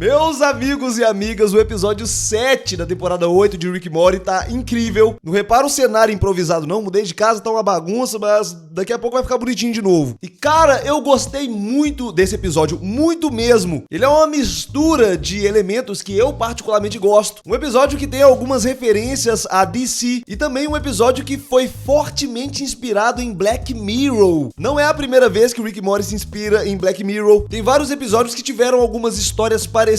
Meus amigos e amigas, o episódio 7 da temporada 8 de Rick e Morty tá incrível. Não repara o cenário improvisado não, mudei de casa, tá uma bagunça, mas daqui a pouco vai ficar bonitinho de novo. E cara, eu gostei muito desse episódio, muito mesmo. Ele é uma mistura de elementos que eu particularmente gosto. Um episódio que tem algumas referências a DC e também um episódio que foi fortemente inspirado em Black Mirror. Não é a primeira vez que o Rick e Morty se inspira em Black Mirror. Tem vários episódios que tiveram algumas histórias parecidas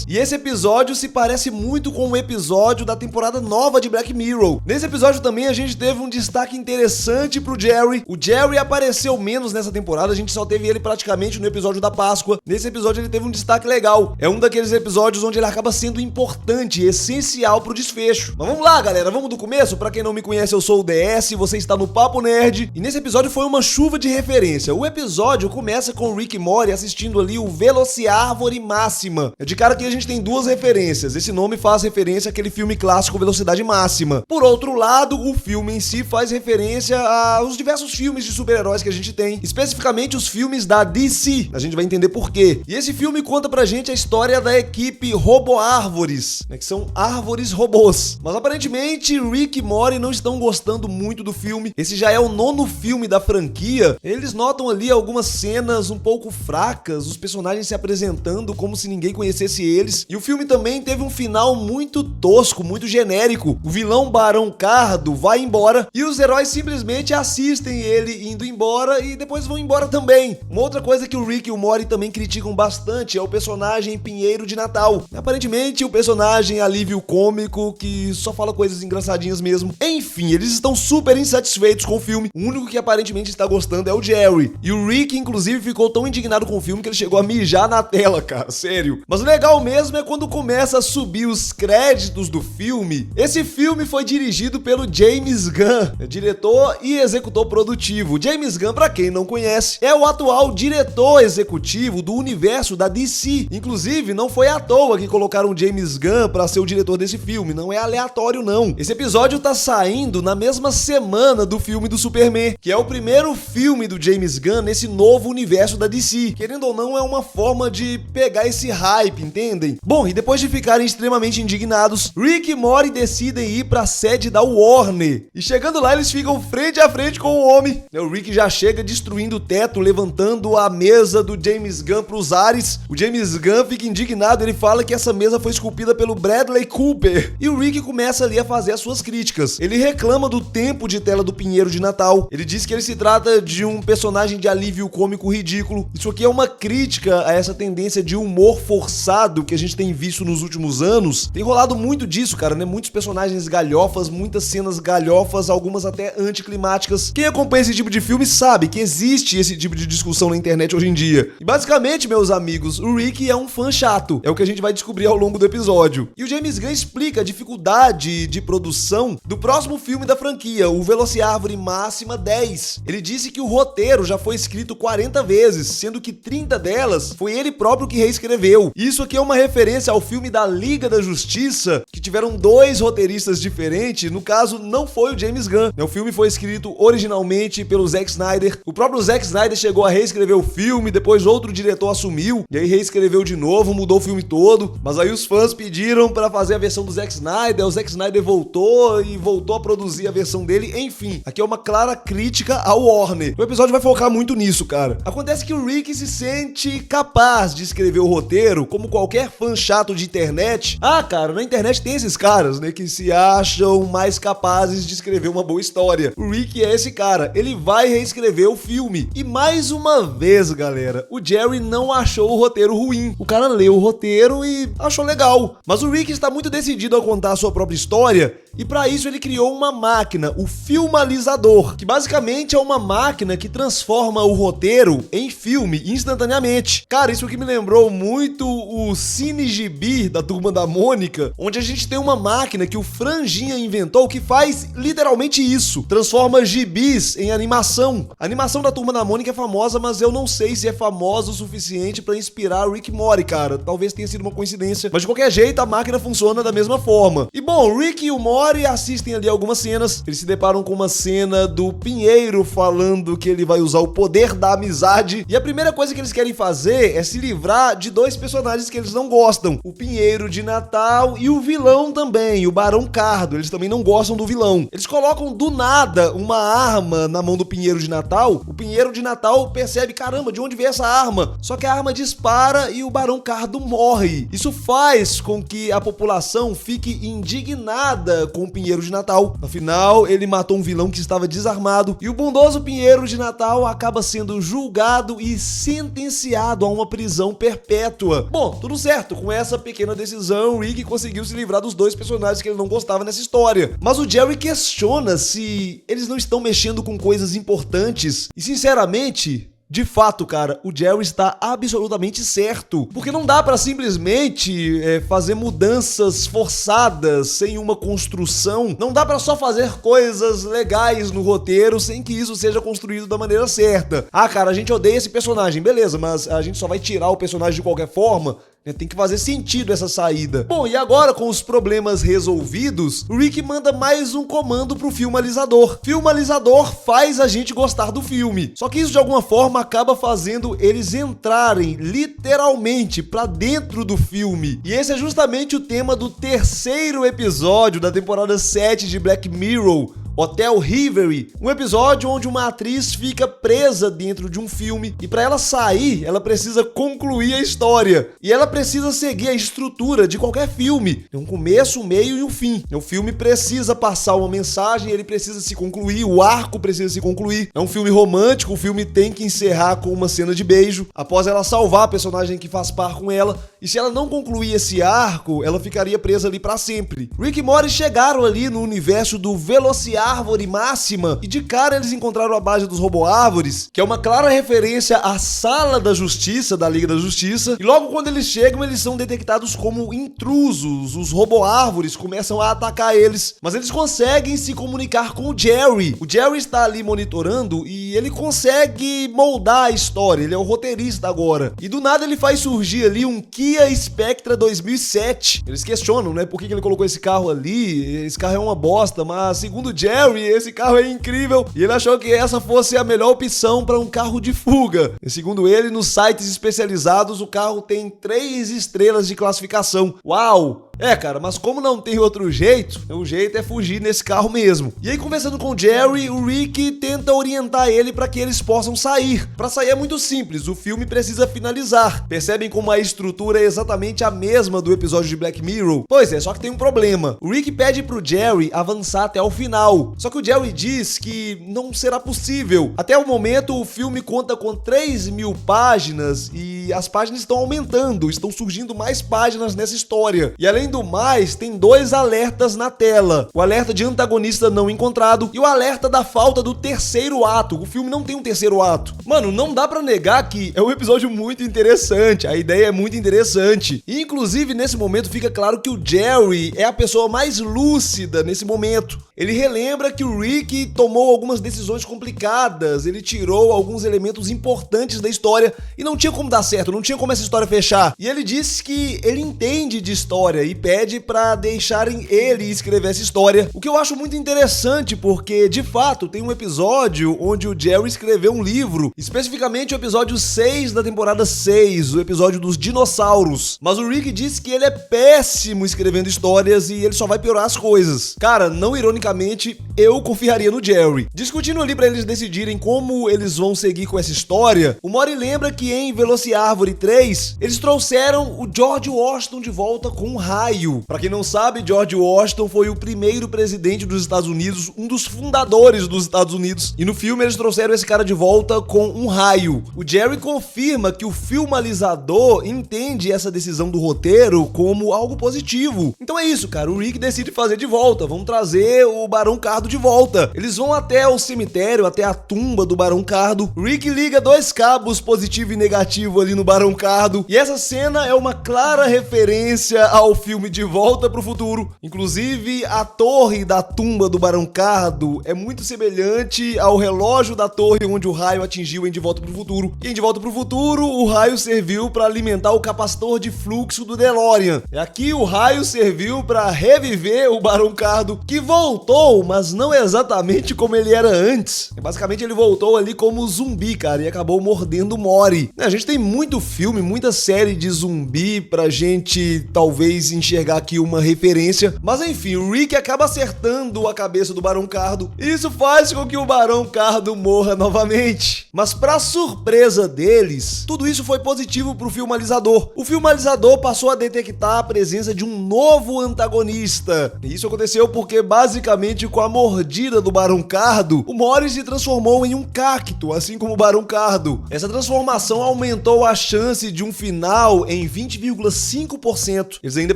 e esse episódio se parece muito com o episódio da temporada nova de Black Mirror. Nesse episódio também a gente teve um destaque interessante pro Jerry. O Jerry apareceu menos nessa temporada, a gente só teve ele praticamente no episódio da Páscoa. Nesse episódio ele teve um destaque legal. É um daqueles episódios onde ele acaba sendo importante, essencial pro desfecho. Mas vamos lá, galera, vamos do começo? Pra quem não me conhece, eu sou o DS, você está no Papo Nerd e nesse episódio foi uma chuva de referência. O episódio começa com o Rick e Morty assistindo ali o Velociárvore Máxima. De cara que a gente tem duas referências. Esse nome faz referência àquele filme clássico Velocidade Máxima. Por outro lado, o filme em si faz referência aos diversos filmes de super-heróis que a gente tem, especificamente os filmes da DC. A gente vai entender por quê. E esse filme conta pra gente a história da equipe Roboárvores, né, que são árvores robôs. Mas aparentemente Rick e Morty não estão gostando muito do filme. Esse já é o 9º filme da franquia. Eles notam ali algumas cenas um pouco fracas, os personagens se apresentando como se ninguém conhecesse eles. E o filme também teve um final muito tosco, muito genérico. O vilão Barão Cardo vai embora e os heróis simplesmente assistem ele indo embora e depois vão embora também. Uma outra coisa que o Rick e o Morty também criticam bastante é o personagem Pinheiro de Natal. Aparentemente o personagem alívio cômico que só fala coisas engraçadinhas mesmo. Enfim, eles estão super insatisfeitos com o filme. O único que aparentemente está gostando é o Jerry. E o Rick inclusive ficou tão indignado com o filme que ele chegou a mijar na tela, cara, sério. Mas o legal mesmo é quando começa a subir os créditos do filme. Esse filme foi dirigido pelo James Gunn, diretor e executor produtivo. James Gunn, pra quem não conhece, é o atual diretor executivo do universo da DC. Inclusive, não foi à toa que colocaram James Gunn pra ser o diretor desse filme, não é aleatório não. Esse episódio tá saindo na mesma semana do filme do Superman, que é o primeiro filme do James Gunn nesse novo universo da DC. Querendo ou não, é uma forma de pegar esse hype, entendem? Bom, e depois de ficarem extremamente indignados, Rick e Morty decidem ir pra sede da Warner. E chegando lá, eles ficam frente a frente com o homem. O Rick já chega destruindo o teto, levantando a mesa do James Gunn pros ares. O James Gunn fica indignado, ele fala que essa mesa foi esculpida pelo Bradley Cooper. E o Rick começa ali a fazer as suas críticas. Ele reclama do tempo de tela do Pinheiro de Natal. Ele diz que ele se trata de um personagem de alívio cômico ridículo. Isso aqui é uma crítica a essa tendência de humor forçado que a gente tem visto nos últimos anos. Tem rolado muito disso, cara, né? Muitos personagens galhofas, muitas cenas galhofas, algumas até anticlimáticas. Quem acompanha esse tipo de filme sabe que existe esse tipo de discussão na internet hoje em dia. E basicamente, meus amigos, o Rick é um fã chato. É o que a gente vai descobrir ao longo do episódio. E o James Gunn explica a dificuldade de produção do próximo filme da franquia, o Velociárvore Máxima 10. Ele disse que o roteiro já foi escrito 40 vezes, sendo que 30 delas foi ele próprio que reescreveu. Isso aqui é uma referência ao filme da Liga da Justiça, que tiveram 2 roteiristas diferentes. No caso, não foi o James Gunn. O filme foi escrito originalmente pelo Zack Snyder. O próprio Zack Snyder chegou a reescrever o filme, depois outro diretor assumiu, e aí reescreveu de novo, mudou o filme todo. Mas aí os fãs pediram pra fazer a versão do Zack Snyder, o Zack Snyder voltou a produzir a versão dele. Enfim, aqui é uma clara crítica ao Warner. O episódio vai focar muito nisso, cara. Acontece que o Rick se sente capaz de escrever o roteiro, como qualquer fã chato de internet. Cara, na internet tem esses caras, né, que se acham mais capazes de escrever uma boa história. O Rick é esse cara, ele vai reescrever o filme. E mais uma vez, galera, o Jerry não achou o roteiro ruim. O cara leu o roteiro e achou legal. Mas o Rick está muito decidido a contar a sua própria história e para isso ele criou uma máquina, o Filmalizador, que basicamente é uma máquina que transforma o roteiro em filme instantaneamente. Cara, isso aqui me lembrou muito o Cine Gibi da Turma da Mônica, onde a gente tem uma máquina que o Franjinha inventou que faz literalmente isso, transforma gibis em animação. A animação da Turma da Mônica é famosa, mas eu não sei se é famosa o suficiente para inspirar Rick e Morty, cara. Talvez tenha sido uma coincidência, mas de qualquer jeito a máquina funciona da mesma forma. E bom, Rick e o Morty Morty assistem ali algumas cenas. Eles se deparam com uma cena do Pinheiro falando que ele vai usar o poder da amizade. E a primeira coisa que eles querem fazer é se livrar de dois personagens que eles não gostam. O Pinheiro de Natal e o vilão também, o Barão Cardo. Eles também não gostam do vilão. Eles colocam do nada uma arma na mão do Pinheiro de Natal. O Pinheiro de Natal percebe, caramba, de onde veio essa arma? Só que a arma dispara e o Barão Cardo morre. Isso faz com que a população fique indignada com o Pinheiro de Natal. Afinal, ele matou um vilão que estava desarmado e o bondoso Pinheiro de Natal acaba sendo julgado e sentenciado a uma prisão perpétua. Bom, tudo certo, com essa pequena decisão, o Rick conseguiu se livrar dos dois personagens que ele não gostava nessa história. Mas o Jerry questiona se eles não estão mexendo com coisas importantes e, sinceramente, de fato, cara, o Jerry está absolutamente certo. Porque não dá pra simplesmente fazer mudanças forçadas sem uma construção. Não dá pra só fazer coisas legais no roteiro sem que isso seja construído da maneira certa. Ah, cara, a gente odeia esse personagem, beleza, mas a gente só vai tirar o personagem de qualquer forma? Tem que fazer sentido essa saída. Bom, e agora com os problemas resolvidos, o Rick manda mais um comando pro filmalizador. Filmalizador faz a gente gostar do filme. Só que isso de alguma forma acaba fazendo eles entrarem literalmente pra dentro do filme. E esse é justamente o tema do terceiro episódio da temporada 7 de Black Mirror, Hotel Reverie, um episódio onde uma atriz fica presa dentro de um filme e para ela sair, ela precisa concluir a história e ela precisa seguir a estrutura de qualquer filme. Tem um começo, um meio e um fim. O filme precisa passar uma mensagem, ele precisa se concluir, o arco precisa se concluir. É um filme romântico, o filme tem que encerrar com uma cena de beijo, após ela salvar a personagem que faz par com ela, e se ela não concluir esse arco, ela ficaria presa ali para sempre. Rick e Morty chegaram ali no universo do Velociárvore Máxima e de cara eles encontraram a base dos Roboárvores, que é uma clara referência à Sala da Justiça da Liga da Justiça, e logo quando eles chegam eles são detectados como intrusos. Os Roboárvores começam a atacar eles, mas eles conseguem se comunicar com o Jerry. O Jerry está ali monitorando e ele consegue moldar a história, ele é o roteirista agora, e do nada ele faz surgir ali um Kia Spectra 2007. Eles questionam, né, por que ele colocou esse carro ali, esse carro é uma bosta, mas segundo o Jerry, esse carro é incrível e ele achou que essa fosse a melhor opção para um carro de fuga. E segundo ele, nos sites especializados, o carro tem 3 estrelas de classificação. Uau! É, cara, mas como não tem outro jeito, o jeito é fugir nesse carro mesmo. E aí, conversando com o Jerry, o Rick tenta orientar ele para que eles possam sair. Para sair é muito simples, o filme precisa finalizar. Percebem como a estrutura é exatamente a mesma do episódio de Black Mirror? Pois é, só que tem um problema. O Rick pede pro Jerry avançar até o final. Só que o Jerry diz que não será possível. Até o momento, o filme conta com 3.000 páginas e as páginas estão aumentando, estão surgindo mais páginas nessa história. E além do mais, tem 2 alertas na tela. O alerta de antagonista não encontrado e o alerta da falta do terceiro ato. O filme não tem um terceiro ato. Mano, não dá pra negar que é um episódio muito interessante. A ideia é muito interessante. E, inclusive, nesse momento fica claro que o Jerry é a pessoa mais lúcida nesse momento. Ele relembra que o Rick tomou algumas decisões complicadas, ele tirou alguns elementos importantes da história e não tinha como dar certo, não tinha como essa história fechar. E ele disse que ele entende de história e pede pra deixarem ele escrever essa história, o que eu acho muito interessante porque, de fato, tem um episódio onde o Jerry escreveu um livro, especificamente o episódio 6 da temporada 6, o episódio dos dinossauros. Mas o Rick disse que ele é péssimo escrevendo histórias e ele só vai piorar as coisas. Cara, não ironicamente, eu confiaria no Jerry. Discutindo ali pra eles decidirem como eles vão seguir com essa história, o Morty lembra que em Velociárvore 3, eles trouxeram o George Washington de volta com um raio. Pra quem não sabe, George Washington foi o primeiro presidente dos Estados Unidos, um dos fundadores dos Estados Unidos, e no filme eles trouxeram esse cara de volta com um raio. O Jerry confirma que o filmalizador entende essa decisão do roteiro como algo positivo. Então é isso, cara, o Rick decide fazer de volta, vamos trazer o Barão Cardo de volta. Eles vão até o cemitério, até a tumba do Barão Cardo. Rick liga 2 cabos positivo e negativo ali no Barão Cardo, e essa cena é uma clara referência ao filme filme De Volta pro Futuro. Inclusive, a torre da tumba do Barão Kardo é muito semelhante ao relógio da torre onde o raio atingiu em De Volta pro Futuro. E em De Volta pro Futuro, o raio serviu para alimentar o capacitor de fluxo do DeLorean. E aqui o raio serviu para reviver o Barão Kardo, que voltou, mas não exatamente como ele era antes. Basicamente ele voltou ali como zumbi, cara, e acabou mordendo o Mori. A gente tem muito filme, muita série de zumbi pra gente talvez enxergar aqui uma referência, mas enfim, o Rick acaba acertando a cabeça do Barão Kardo e isso faz com que o Barão Kardo morra novamente. Mas pra surpresa deles, tudo isso foi positivo pro filmalizador. O filmalizador passou a detectar a presença de um novo antagonista. E isso aconteceu porque basicamente com a mordida do Barão Kardo, o Mori se transformou em um cacto, assim como o Barão Kardo. Essa transformação aumentou a chance de um final em 20,5%. Eles ainda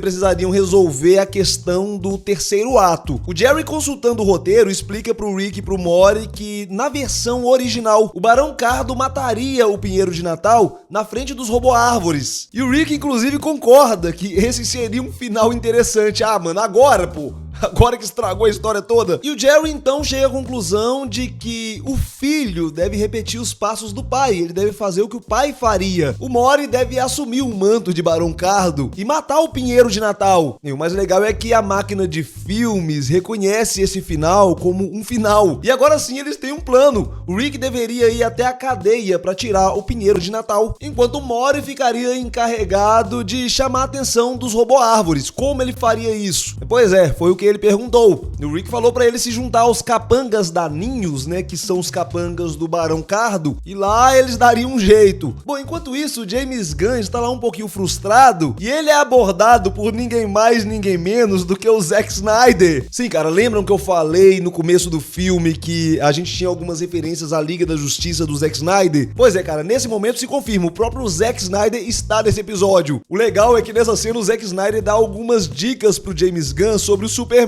precisariam resolver a questão do terceiro ato. O Jerry, consultando o roteiro, explica pro Rick e pro Mori que, na versão original, o Barão Kardo mataria o Pinheiro de Natal na frente dos Robo-Árvores. E o Rick, inclusive, concorda que esse seria um final interessante. Ah, mano, agora, pô! Agora que estragou a história toda. E o Jerry então chega à conclusão de que o filho deve repetir os passos do pai, ele deve fazer o que o pai faria. O Mori deve assumir o manto de Barão Kardo e matar o Pinheiro de Natal. E o mais legal é que a máquina de filmes reconhece esse final como um final. E agora sim eles têm um plano. O Rick deveria ir até a cadeia para tirar o Pinheiro de Natal, enquanto o Mori ficaria encarregado de chamar a atenção dos Robo-Árvores. Como ele faria isso? Pois é, foi o que ele perguntou. O Rick falou pra ele se juntar aos capangas daninhos, né, que são os capangas do Barão Kardo, e lá eles dariam um jeito. Bom, enquanto isso, o James Gunn está lá um pouquinho frustrado, e ele é abordado por ninguém mais, ninguém menos do que o Zack Snyder. Sim, cara, lembram que eu falei no começo do filme que a gente tinha algumas referências à Liga da Justiça do Zack Snyder? Pois é, cara, nesse momento se confirma, o próprio Zack Snyder está nesse episódio. O legal é que nessa cena o Zack Snyder dá algumas dicas pro James Gunn sobre o Superman.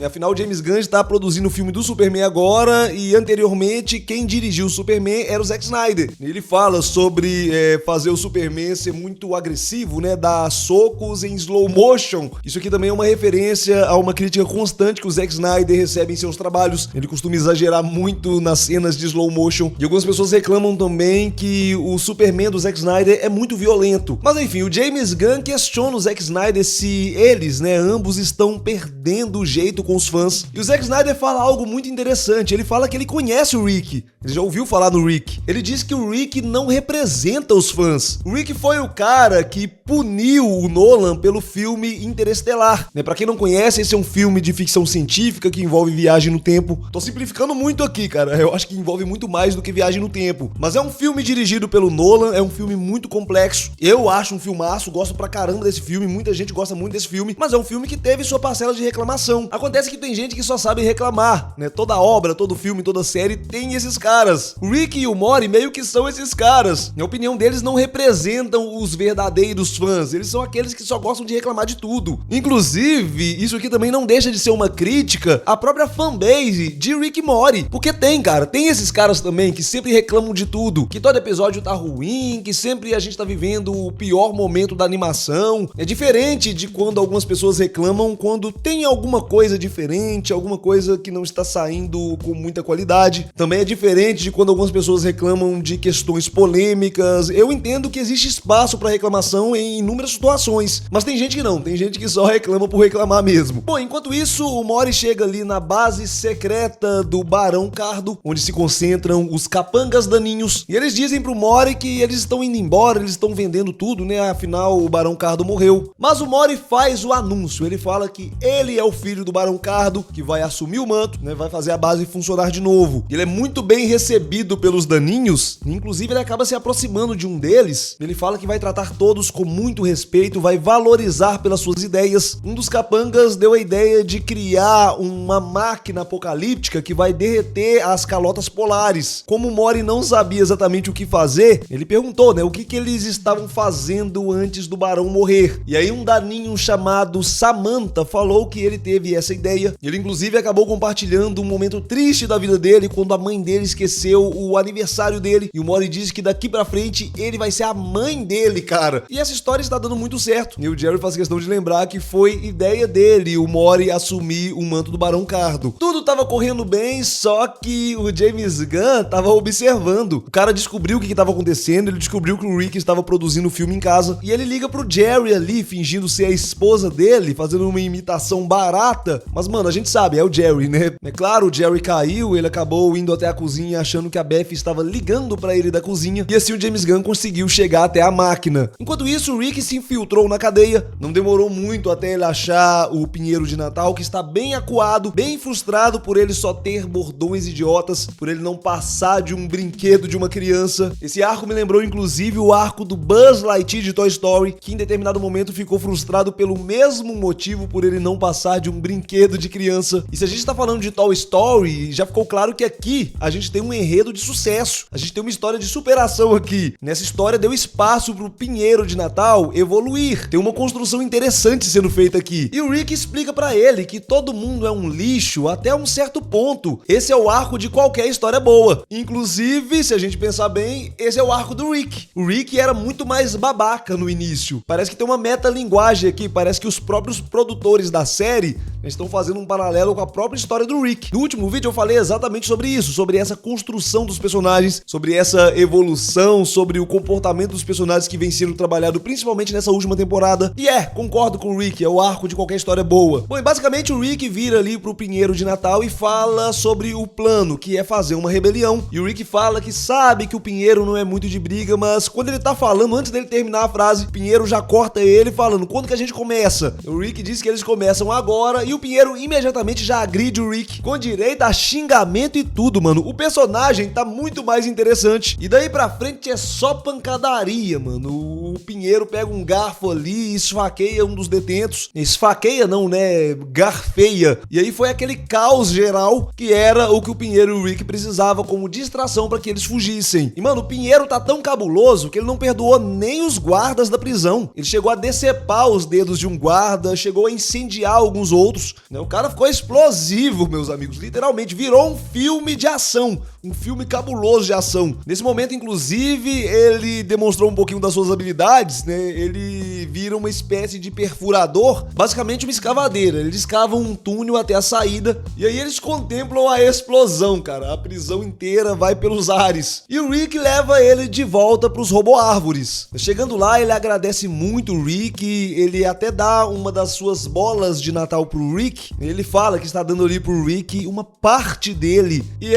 Afinal, o James Gunn está produzindo o filme do Superman agora e anteriormente quem dirigiu o Superman era o Zack Snyder. Ele fala sobre fazer o Superman ser muito agressivo, né, dar socos em slow motion. Isso aqui também é uma referência a uma crítica constante que o Zack Snyder recebe em seus trabalhos. Ele costuma exagerar muito nas cenas de slow motion e algumas pessoas reclamam também que o Superman do Zack Snyder é muito violento. Mas enfim, o James Gunn questiona o Zack Snyder se eles, né, ambos estão perdendo o jeito com os fãs. E o Zack Snyder fala algo muito interessante. Ele fala que ele conhece o Rick. Ele já ouviu falar no Rick. Ele diz que o Rick não representa os fãs. O Rick foi o cara que puniu o Nolan pelo filme Interestelar. Pra quem não conhece, esse é um filme de ficção científica que envolve viagem no tempo. Tô simplificando muito aqui, cara. Eu acho que envolve muito mais do que viagem no tempo. Mas é um filme dirigido pelo Nolan, é um filme muito complexo. Eu acho um filmaço, gosto pra caramba desse filme, muita gente gosta muito desse filme, mas é um filme que teve sua parcela de reclamação. Acontece que tem gente que só sabe reclamar, né? Toda obra, todo filme, toda série tem esses caras. O Rick e o Mori meio que são esses caras. Na opinião deles, não representam os verdadeiros fãs. Eles são aqueles que só gostam de reclamar de tudo. Inclusive, isso aqui também não deixa de ser uma crítica à própria fanbase de Rick e Mori. Porque tem, cara, tem esses caras também que sempre reclamam de tudo. Que todo episódio tá ruim, que sempre a gente tá vivendo o pior momento da animação. É diferente de quando algumas pessoas reclamam quando tem alguma coisa diferente, alguma coisa que não está saindo com muita qualidade. Também é diferente de quando algumas pessoas reclamam de questões polêmicas. Eu entendo que existe espaço para reclamação em inúmeras situações, mas tem gente que não, tem gente que só reclama por reclamar mesmo. Bom, enquanto isso, o Mori chega ali na base secreta do Barão Kardo, onde se concentram os capangas daninhos, e eles dizem pro Mori que eles estão indo embora, eles estão vendendo tudo, né? Afinal, o Barão Kardo morreu. Mas o Mori faz o anúncio, ele fala que ele é o filho do Barão Kardo, que vai assumir o manto, né, vai fazer a base funcionar de novo. Ele é muito bem recebido pelos daninhos, inclusive ele acaba se aproximando de um deles. Ele fala que vai tratar todos com muito respeito, vai valorizar pelas suas ideias. Um dos capangas deu a ideia de criar uma máquina apocalíptica que vai derreter as calotas polares. Como o Mori não sabia exatamente o que fazer, ele perguntou, né, o que eles estavam fazendo antes do Barão morrer. E aí um daninho chamado Samantha falou que ele teve essa ideia. Ele inclusive acabou compartilhando um momento triste da vida dele quando a mãe dele esqueceu o aniversário dele. E o Mori diz que daqui pra frente ele vai ser a mãe dele, cara. E essa história história está dando muito certo. E o Jerry faz questão de lembrar que foi ideia dele, o Mori, assumir o manto do Barão Cardo. Tudo tava correndo bem, só que o James Gunn tava observando. O cara descobriu o que estava acontecendo, ele descobriu que o Rick estava produzindo o filme em casa, e ele liga pro Jerry ali, fingindo ser a esposa dele, fazendo uma imitação barata. Mas, mano, a gente sabe, é o Jerry, né? É claro, o Jerry caiu, ele acabou indo até a cozinha achando que a Beth estava ligando pra ele da cozinha, e assim o James Gunn conseguiu chegar até a máquina. Enquanto isso, o Rick se infiltrou na cadeia. Não demorou muito até ele achar o Pinheiro de Natal, que está bem acuado, bem frustrado por ele só ter bordões idiotas, por ele não passar de um brinquedo de uma criança. Esse arco me lembrou inclusive o arco do Buzz Lightyear de Toy Story, que em determinado momento ficou frustrado pelo mesmo motivo, por ele não passar de um brinquedo de criança. E se a gente tá falando de Toy Story, já ficou claro que aqui a gente tem um enredo de sucesso, a gente tem uma história de superação aqui. Nessa história deu espaço pro Pinheiro de Natal evoluir, tem uma construção interessante sendo feita aqui. E o Rick explica pra ele que todo mundo é um lixo até um certo ponto. Esse é o arco de qualquer história boa. Inclusive, se a gente pensar bem, esse é o arco do Rick. O Rick era muito mais babaca no início. Parece que tem uma metalinguagem aqui, parece que os próprios produtores da série estão fazendo um paralelo com a própria história do Rick. No último vídeo eu falei exatamente sobre isso, sobre essa construção dos personagens, sobre essa evolução, sobre o comportamento dos personagens que vem sendo trabalhado principalmente nessa última temporada. E concordo com o Rick, é o arco de qualquer história boa. Bom, e basicamente o Rick vira ali pro Pinheiro de Natal e fala sobre o plano, que é fazer uma rebelião. E o Rick fala que sabe que o Pinheiro não é muito de briga, mas quando ele tá falando, antes dele terminar a frase, o Pinheiro já corta ele falando: quando que a gente começa? O Rick diz que eles começam agora, e o Pinheiro imediatamente já agride o Rick, com direito a xingamento e tudo, mano. O personagem tá muito mais interessante. E daí pra frente é só pancadaria, mano. O Pinheiro pega um garfo ali e esfaqueia um dos detentos. Esfaqueia não, né? Garfeia. E aí foi aquele caos geral que era o que o Pinheiro e o Rick precisavam como distração pra que eles fugissem. E, mano, o Pinheiro tá tão cabuloso que ele não perdoou nem os guardas da prisão. Ele chegou a decepar os dedos de um guarda, chegou a incendiar alguns outros. O cara ficou explosivo, meus amigos. Literalmente virou um filme de ação. Um filme cabuloso de ação. Nesse momento, inclusive, ele demonstrou um pouquinho das suas habilidades, né? Ele vira uma espécie de perfurador, basicamente uma escavadeira. Eles escavam um túnel até a saída e aí eles contemplam a explosão, cara. A prisão inteira vai pelos ares. E o Rick leva ele de volta pros Roboárvores. Chegando lá, ele agradece muito o Rick, ele até dá uma das suas bolas de Natal pro Rick. Ele fala que está dando ali pro Rick uma parte dele. E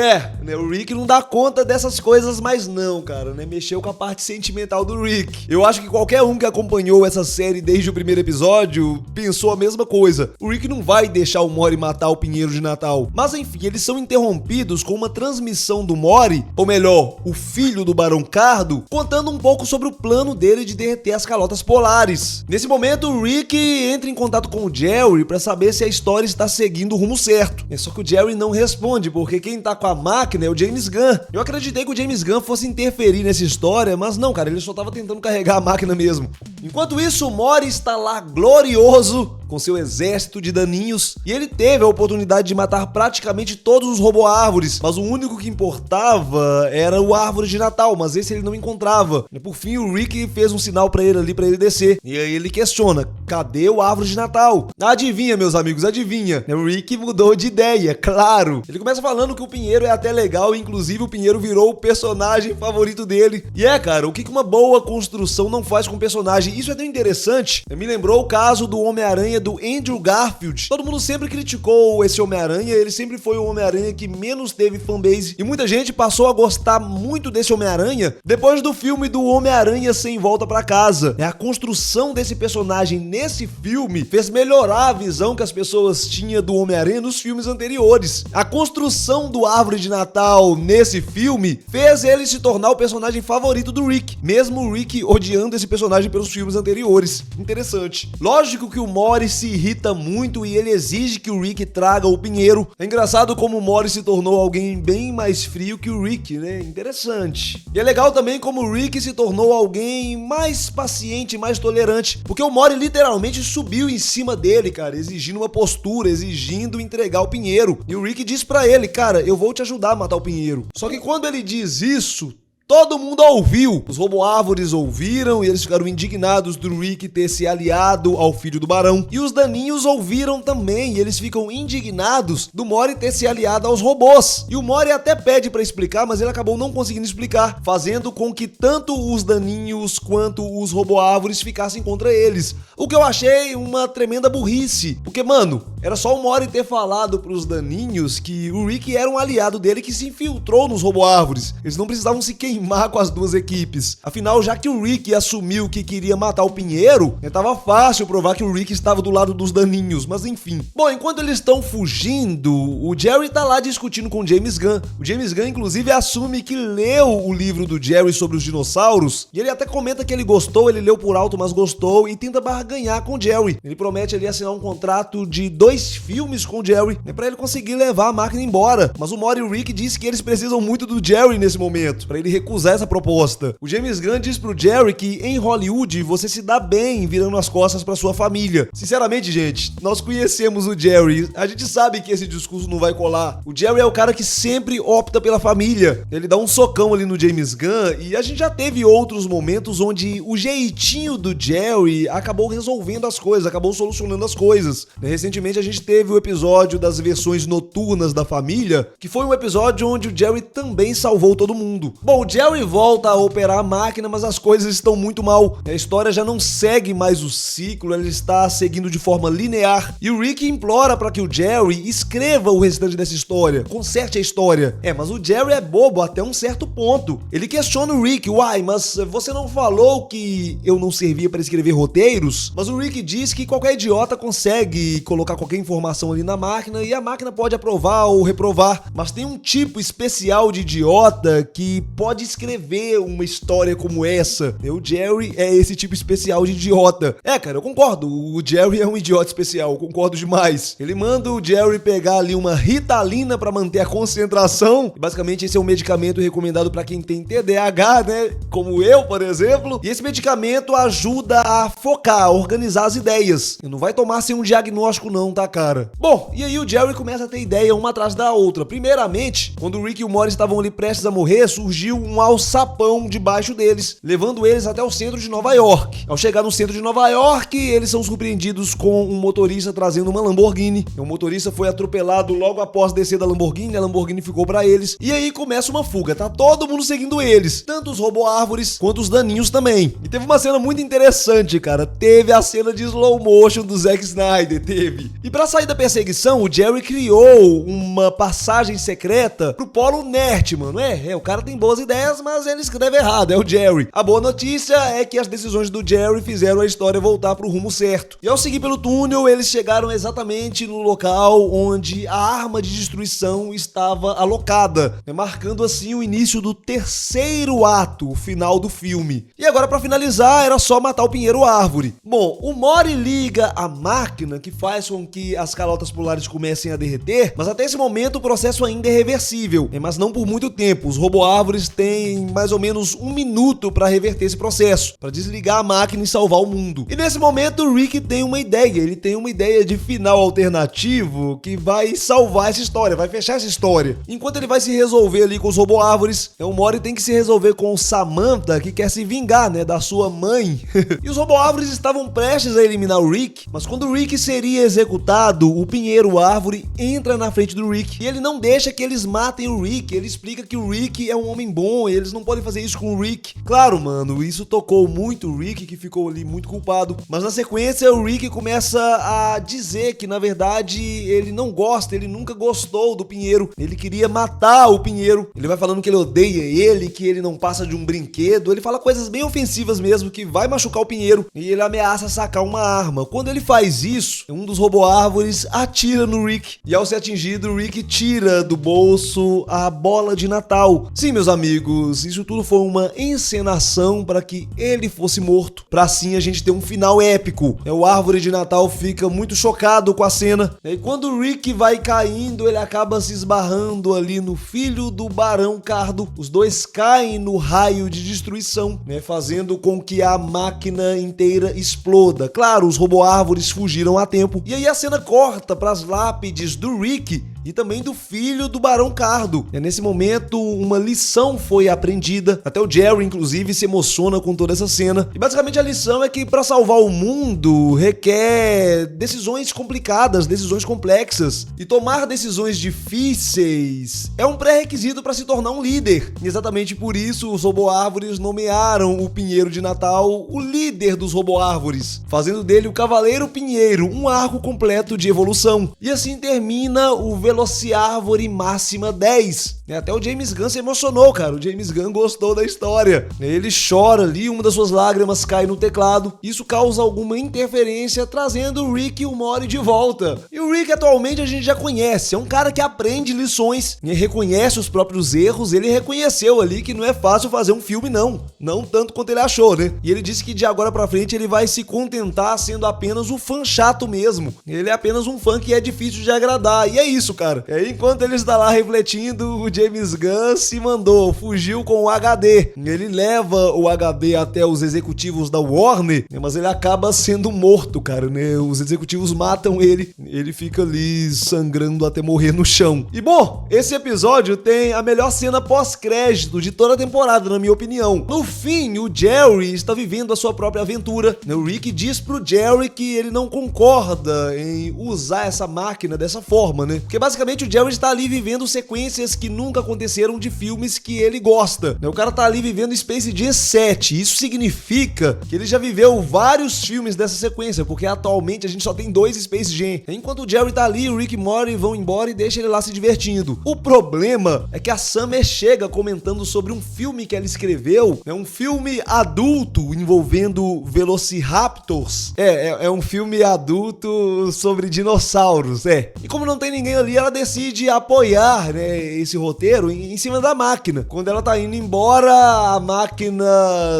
né, o Rick não dá conta dessas coisas mais não, cara, né? Mexeu com a parte sentimental do Rick. Eu acho que qualquer um que acompanhou essa série desde o primeiro episódio pensou a mesma coisa. O Rick não vai deixar o Mori matar o Pinheiro de Natal. Mas enfim, eles são interrompidos com uma transmissão do Mori, ou melhor, o filho do Barão Cardo, contando um pouco sobre o plano dele de derreter as calotas polares. Nesse momento, o Rick entra em contato com o Jerry pra saber se a história está seguindo o rumo certo. Só que o Jerry não responde, porque quem tá com a máquina é o James Gunn. Eu acreditei que o James Gunn fosse interferir nessa história, mas não, cara, ele só tava tentando carregar a máquina mesmo. Enquanto isso, o Mori está lá glorioso com seu exército de daninhos, e ele teve a oportunidade de matar praticamente todos os Roboárvores, mas o único que importava era o Árvore de Natal, mas esse ele não encontrava. E por fim, o Rick fez um sinal pra ele ali, pra ele descer, e aí ele questiona: cadê o Árvore de Natal? Adivinha, meus amigos, adivinha? O Rick mudou de ideia, claro. Ele começa falando que o Pinheiro é até legal, inclusive o Pinheiro virou o personagem favorito dele. E cara, o que uma boa construção não faz com o personagem? Isso é tão interessante. Me lembrou o caso do Homem-Aranha do Andrew Garfield. Todo mundo sempre criticou esse Homem-Aranha, ele sempre foi o Homem-Aranha que menos teve fanbase, e muita gente passou a gostar muito desse Homem-Aranha depois do filme do Homem-Aranha Sem Volta Pra Casa. A construção desse personagem nesse filme fez melhorar a visão que as pessoas tinham do Homem-Aranha nos filmes anteriores. A construção do Árvore de Natal nesse filme fez ele se tornar o personagem favorito do Rick, mesmo o Rick odiando esse personagem pelos filmes anteriores. Interessante. Lógico que o Mori se irrita muito e ele exige que o Rick traga o Pinheiro. É engraçado como o Mori se tornou alguém bem mais frio que o Rick, né? Interessante. E é legal também como o Rick se tornou alguém mais paciente, mais tolerante, porque o Mori literalmente subiu em cima dele, cara, exigindo uma postura, exigindo entregar o Pinheiro. E o Rick diz pra ele: cara, eu vou te ajudar a matar o Pinheiro. Só que quando ele diz isso, todo mundo ouviu. Os Roboárvores ouviram e eles ficaram indignados do Rick ter se aliado ao filho do Barão. E os Daninhos ouviram também e eles ficam indignados do Mori ter se aliado aos robôs. E o Mori até pede pra explicar, mas ele acabou não conseguindo explicar, fazendo com que tanto os Daninhos quanto os Roboárvores ficassem contra eles. O que eu achei uma tremenda burrice. Porque, mano, era só o Mori ter falado pros Daninhos que o Rick era um aliado dele que se infiltrou nos Roboárvores. Eles não precisavam se queimar com as duas equipes. Afinal, já que o Rick assumiu que queria matar o Pinheiro, tava fácil provar que o Rick estava do lado dos Daninhos, mas enfim. Bom, enquanto eles estão fugindo, o Jerry tá lá discutindo com o James Gunn. O James Gunn, inclusive, assume que leu o livro do Jerry sobre os dinossauros, e ele até comenta que ele gostou, ele leu por alto, mas gostou, e tenta barganhar com o Jerry. Ele promete ali assinar um contrato de 2 filmes com o Jerry, pra ele conseguir levar a máquina embora. Mas o Mori e o Rick dizem que eles precisam muito do Jerry nesse momento, pra ele recusar essa proposta. O James Gunn diz pro Jerry que em Hollywood você se dá bem virando as costas pra sua família. Sinceramente, gente, nós conhecemos o Jerry, a gente sabe que esse discurso não vai colar. O Jerry é o cara que sempre opta pela família. Ele dá um socão ali no James Gunn e a gente já teve outros momentos onde o jeitinho do Jerry acabou resolvendo as coisas, acabou solucionando as coisas. Recentemente a gente teve o episódio das versões noturnas da família, que foi um episódio onde o Jerry também salvou todo mundo. Bom, o Jerry volta a operar a máquina, mas as coisas estão muito mal. A história já não segue mais o ciclo, ela está seguindo de forma linear. E o Rick implora para que o Jerry escreva o restante dessa história, conserte a história. Mas o Jerry é bobo até um certo ponto. Ele questiona o Rick, uai, mas você não falou que eu não servia para escrever roteiros? Mas o Rick diz que qualquer idiota consegue colocar qualquer informação ali na máquina e a máquina pode aprovar ou reprovar. Mas tem um tipo especial de idiota que pode escrever uma história como essa. O Jerry é esse tipo especial de idiota. Cara, eu concordo, o Jerry é um idiota especial, eu concordo demais. Ele manda o Jerry pegar ali uma Ritalina pra manter a concentração. Basicamente esse é um medicamento recomendado pra quem tem TDAH, né? Como eu, por exemplo. E esse medicamento ajuda a focar, a organizar as ideias. Não vai tomar sem um diagnóstico não, tá, cara? Bom, e aí o Jerry começa a ter ideia uma atrás da outra. Primeiramente, quando o Rick e o Morty estavam ali prestes a morrer, surgiu um alçapão debaixo deles, levando eles até o centro de Nova York. Ao chegar no centro de Nova York, eles são surpreendidos com um motorista trazendo uma Lamborghini. O motorista foi atropelado logo após descer da Lamborghini, a Lamborghini ficou pra eles, e aí começa uma fuga, tá todo mundo seguindo eles, tanto os Roboárvores quanto os Daninhos também. E teve uma cena muito interessante, cara, teve a cena de slow motion do Zack Snyder, teve. E pra sair da perseguição, o Jerry criou uma passagem secreta pro Polo Nerd, mano. O cara tem boas ideias, mas ele escreve errado, é o Jerry. A boa notícia é que as decisões do Jerry fizeram a história voltar pro rumo certo. E ao seguir pelo túnel, eles chegaram exatamente no local onde a arma de destruição estava alocada, marcando assim o início do terceiro ato, o final do filme. E agora, pra finalizar, era só matar o Pinheiro Árvore. Bom, o Mori liga a máquina que faz com que as calotas polares comecem a derreter, mas até esse momento o processo ainda é reversível, mas não por muito tempo. Os Roboárvores têm mais ou menos 1 minuto para reverter esse processo, para desligar a máquina e salvar o mundo. E nesse momento o Rick tem uma ideia, ele tem uma ideia de final alternativo que vai salvar essa história, vai fechar essa história. Enquanto ele vai se resolver ali com os Roboárvores, o Mori tem que se resolver com Samantha, que quer se vingar, da sua mãe. E os Roboárvores estavam prestes a eliminar o Rick, mas quando o Rick seria executado, o Pinheiro Árvore entra na frente do Rick e ele não deixa que eles matem o Rick. Ele explica que o Rick é um homem bom e eles não podem fazer isso com o Rick. Claro, mano, isso tocou muito o Rick, que ficou ali muito culpado. Mas na sequência, o Rick começa a dizer que, na verdade, ele não gosta, ele nunca gostou do Pinheiro. Ele queria matar o Pinheiro. Ele vai falando que ele odeia ele, que ele não passa de um brinquedo. Ele fala coisas bem ofensivas mesmo, que vai machucar o Pinheiro. E ele ameaça sacar uma arma. Quando ele faz isso, um dos Roboárvores atira no Rick. E ao ser atingido, o Rick tira do bolso a bola de Natal. Sim, meus amigos, isso tudo foi uma encenação para que ele fosse morto, para assim a gente ter um final épico. O Árvore de Natal fica muito chocado com a cena. E quando o Rick vai caindo, ele acaba se esbarrando ali no filho do Barão Cardo. Os dois caem no raio de destruição, fazendo com que a máquina inteira exploda. Claro, os Roboárvores fugiram a tempo. E aí a cena corta para as lápides do Rick e também do filho do Barão Cardo. Nesse momento, uma lição foi aprendida, até o Jerry, inclusive, se emociona com toda essa cena. E basicamente a lição é que para salvar o mundo requer decisões complicadas, decisões complexas, e tomar decisões difíceis é um pré-requisito para se tornar um líder. E exatamente por isso os Roboárvores nomearam o Pinheiro de Natal o líder dos Roboárvores, fazendo dele o Cavaleiro Pinheiro, um arco completo de evolução. E assim termina o Velociárvore Máxima 10. Até o James Gunn se emocionou, cara. O James Gunn gostou da história. Ele chora ali, uma das suas lágrimas cai no teclado. Isso causa alguma interferência, trazendo o Rick e o Morty de volta. E o Rick atualmente a gente já conhece. É um cara que aprende lições e reconhece os próprios erros. Ele reconheceu ali que não é fácil fazer um filme, não. Não tanto quanto ele achou, né? E ele disse que de agora pra frente ele vai se contentar sendo apenas o fã chato mesmo. Ele é apenas um fã que é difícil de agradar. E é isso, cara. E aí, enquanto ele está lá refletindo, o James Gunn se mandou, fugiu com o HD. Ele leva o HD até os executivos da Warner, mas ele acaba sendo morto, cara, né? Os executivos matam ele, ele fica ali sangrando até morrer no chão. E bom, esse episódio tem a melhor cena pós-crédito de toda a temporada, na minha opinião. No fim, o Jerry está vivendo a sua própria aventura. O Rick diz pro Jerry que ele não concorda em usar essa máquina dessa forma, né? Porque basicamente o Jerry está ali vivendo sequências que nunca aconteceram de filmes que ele gosta. O cara tá ali vivendo Space Jam 7. Isso significa que ele já viveu vários filmes dessa sequência, porque atualmente a gente só tem 2 Space Jam. Enquanto o Jerry tá ali, o Rick e Morty vão embora e deixa ele lá se divertindo. O problema é que a Summer chega comentando sobre um filme que ela escreveu. É um filme adulto envolvendo Velociraptors. É um filme adulto sobre dinossauros, E como não tem ninguém ali, ela decide apoiar, né, esse roteiro em cima da máquina. Quando ela tá indo embora, a máquina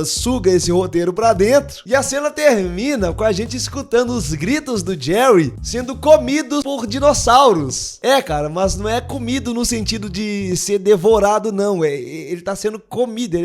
suga esse roteiro pra dentro e a cena termina com a gente escutando os gritos do Jerry sendo comidos por dinossauros. Cara, mas não é comido no sentido de ser devorado, não. Ele tá sendo comido.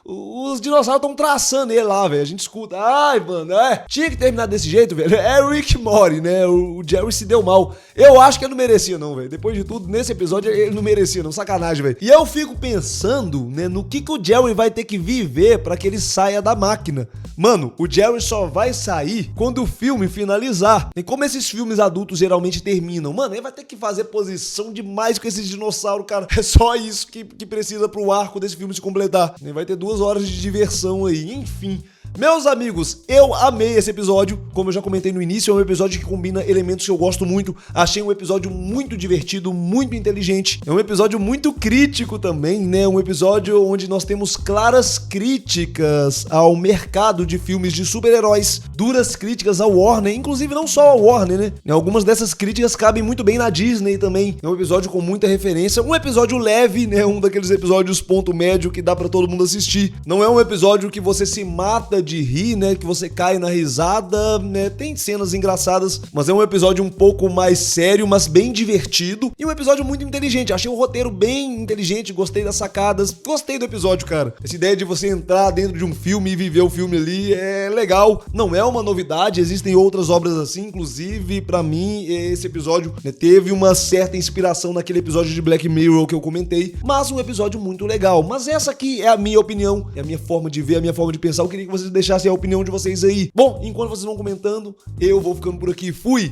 Os dinossauros estão traçando ele lá, velho. A gente escuta. Ai, mano, tinha que terminar desse jeito, velho. É Rick e Morty, né? O Jerry se deu mal. Eu acho que ele não merecia, não, velho. Depois de tudo, nesse episódio, ele não merecia, não. Sacanagem, velho. E eu fico pensando, né, no que o Jerry vai ter que viver pra que ele saia da máquina. Mano, o Jerry só vai sair quando o filme finalizar. E como esses filmes adultos geralmente terminam, mano, ele vai ter que fazer posição demais com esses dinossauros, cara. É só isso que precisa pro arco desse filme se completar. Ele vai ter 2 horas de diversão aí, enfim. Meus amigos, eu amei esse episódio. Como eu já comentei no início, é um episódio que combina elementos que eu gosto muito. Achei um episódio muito divertido, muito inteligente. É um episódio muito crítico também, né? Um episódio onde nós temos claras críticas ao mercado de filmes de super-heróis, duras críticas ao Warner, inclusive não só ao Warner, né? Algumas dessas críticas cabem muito bem na Disney também. É um episódio com muita referência, um episódio leve, né? Um daqueles episódios ponto médio que dá pra todo mundo assistir. Não é um episódio que você se mata de rir, né, que você cai na risada, né, tem cenas engraçadas, mas é um episódio um pouco mais sério, mas bem divertido, e um episódio muito inteligente. Achei o roteiro bem inteligente, gostei das sacadas, gostei do episódio, cara. Essa ideia de você entrar dentro de um filme e viver o filme ali é legal, não é uma novidade, existem outras obras assim, inclusive, pra mim, esse episódio, né, teve uma certa inspiração naquele episódio de Black Mirror que eu comentei, mas um episódio muito legal. Mas essa aqui é a minha opinião, é a minha forma de ver, a minha forma de pensar. Eu queria que vocês deixassem a opinião de vocês aí. Bom, enquanto vocês vão comentando, eu vou ficando por aqui. Fui!